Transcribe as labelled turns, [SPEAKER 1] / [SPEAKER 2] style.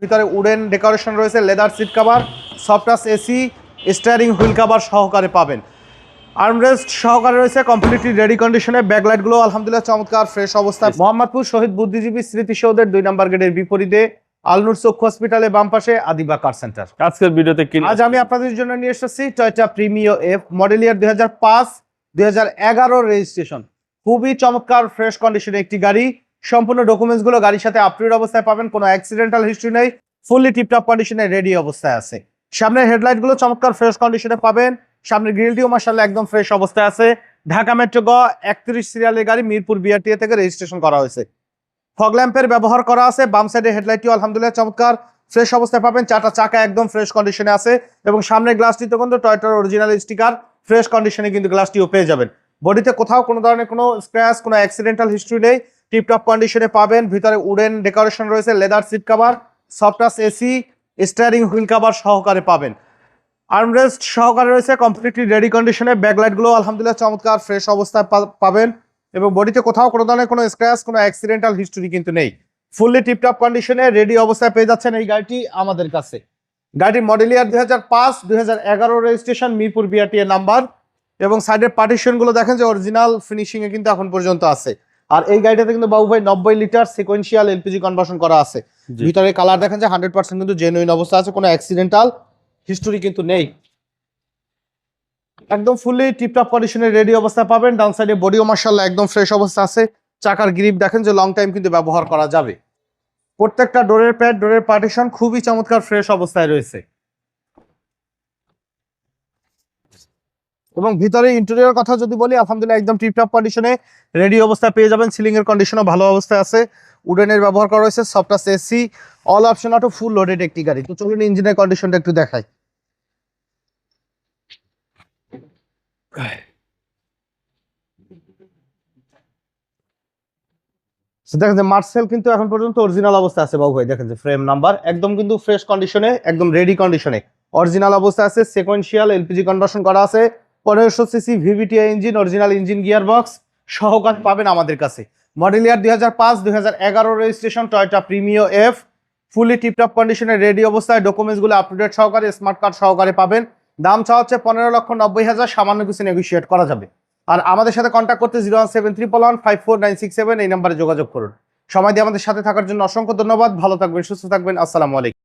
[SPEAKER 1] ভিতরে wooden decoration রয়েছে, leather seat cover, soft touch AC, steering wheel cover সহকারে পাবেন। আর্মরেস্ট সহকারে রয়েছে, কমপ্লিটলি রেডি কন্ডিশনে। ব্যাকলাইটগুলো আলহামদুলিল্লাহ চমৎকার ফ্রেশ অবস্থায়। মোহাম্মদপুর শহীদ বুদ্ধিজীবী স্মৃতিসৌধের 2 নম্বর গেটের বিপরীতে আলনুর চক্ষু হসপিটালের বাম পাশে আদিবা কার সেন্টার।
[SPEAKER 2] আজকের ভিডিওতে কি
[SPEAKER 1] আজ আমি আপনাদের জন্য নিয়ে এসেছি Toyota Premio F model year 2005 2011 registration. খুবই চমৎকার ফ্রেশ কন্ডিশনে একটি গাড়ি। সম্পূর্ণ ডকুমেন্টস গুলো গাড়ির সাথে আপডেট অবস্থায় পাবেন, কোনো অ্যাক্সিডেন্টাল হিস্ট্রি নেই, ফুললি টিপটপ কন্ডিশনে রেডি অবস্থায় আছে। সামনের হেডলাইট গুলো চমৎকার ফ্রেশ কন্ডিশনে পাবেন, সামনের গ্রিলটিও মাশাআল্লাহ একদম ফ্রেশ অবস্থায় আছে। ঢাকা মেট্রো গ 31 সিরিয়ালের গাড়ি, মিরপুর বিআরটিএ থেকে রেজিস্ট্রেশন করা হয়েছে। ফগ ল্যাম্পের ব্যবহার করা আছে। বাম সাইডের হেডলাইটটিও আলহামদুলিল্লাহ চমৎকার ফ্রেশ অবস্থায় পাবেন। চারটা চাকা একদম ফ্রেশ কন্ডিশনে আছে এবং সামনের গ্লাসটিতে কিন্তু টয়োটার অরিজিনাল স্টিকার, ফ্রেশ কন্ডিশনে কিন্তু গ্লাসটিও পেয়ে যাবেন। বডিতে কোথাও কোনো ধরনের কোনো স্ক্র্যাচ, কোনো অ্যাক্সিডেন্টাল হিস্ট্রি নেই, টিপটপ কন্ডিশনে পাবেন। ভিতরে উডেন ডেকোরেশন রয়েছে, leather seat cover, soft touch AC, steering wheel cover সহকারে পাবেন। আর্মরেস্ট সহকারে রয়েছে, কমপ্লিটলি রেডি কন্ডিশনে। ব্যাকলাইটগুলো আলহামদুলিল্লাহ চমৎকার ফ্রেশ অবস্থায় পাবেন এবং বডিতে কোথাও কোনো ধরনের কোনো স্ক্র্যাচ, কোনো অ্যাক্সিডেন্টাল হিস্টরি কিন্তু নেই। ফুললি টিপটপ কন্ডিশনে রেডি অবস্থায় পেয়ে যাচ্ছেন এই গাড়িটি আমাদের কাছে। গাড়ির model year 2005 2011 registration, Mirpur BRTA number এবং সাইডের পার্টিশন গুলো দেখেন যে অরিজিনাল ফিনিশিং এ কিন্তু এখন পর্যন্ত আছে। আর এই গাড়িটাতে কিন্তু বাবু ভাই 90 লিটার সিকোয়েন্সিয়াল এলপিজি কনভার্সন করা আছে। ভিতরে কালার দেখেন যে 100% কিন্তু জেনুইন অবস্থা আছে, কোনো অ্যাক্সিডেন্টাল হিস্টরি কিন্তু নেই। একদম ফুললি টিপটপ কন্ডিশনে রেডি অবস্থা পাবেন। ডাউন সাইডে বডিও মাশাআল্লাহ একদম ফ্রেশ অবস্থা আছে। চাকার গ্রিপ দেখেন যে লং টাইম কিন্তু ব্যবহার করা যাবে। প্রত্যেকটা ডোরের প্যাড, ডোরের পার্টিশন খুবই চমৎকার ফ্রেশ অবস্থায় রয়েছে এবং ভিতরে ইন্টেরিয়র কথা যদি বলি আলহামদুলিল্লাহ একদম টিপটপ কন্ডিশনে রেডি অবস্থায় পেয়ে যাবেন। সিলিং এর কন্ডিশনও ভালো অবস্থায় আছে। উডেনের ব্যবহার করা রয়েছে, soft touch AC, all option auto, full loaded একটি গাড়ি। তো চলুন ইঞ্জিনের কন্ডিশনটা একটু দেখাই। দেখেন যে মার্সেল কিন্তু এখন পর্যন্ত অরিজিনাল অবস্থা আছে বাবু ভাই। দেখেন যে ফ্রেম নাম্বার একদম কিন্তু ফ্রেশ কন্ডিশনে, একদম রেডি কন্ডিশনে অরিজিনাল অবস্থা আছে। সিকোয়েন্সিয়াল এলপিজি কনভার্সন করা আছে। 1500 CC VVTI engine, original engine gearbox সহকারে পাবেন আমাদের কাছে। Model year 2005 2011 registration, Toyota Premio F, fully tiptop কন্ডিশনে রেডি অবস্থায়। ডকুমেন্টস গুলো আপডেট সহকারে, স্মার্ট কার্ড সহকারে পাবেন। দাম চাওয়া হচ্ছে 15,90,000, সামান্য কিছু নেগোশিয়েট করা যাবে। আর আমাদের সাথে কন্ট্যাক্ট করতে 01731154967 এই নাম্বারে যোগাযোগ করুন। সময় দিয়ে আমাদের সাথে থাকার জন্য অসংখ্য ধন্যবাদ। ভালো থাকবেন, সুস্থ থাকবেন। আসসালামু আলাইকুম।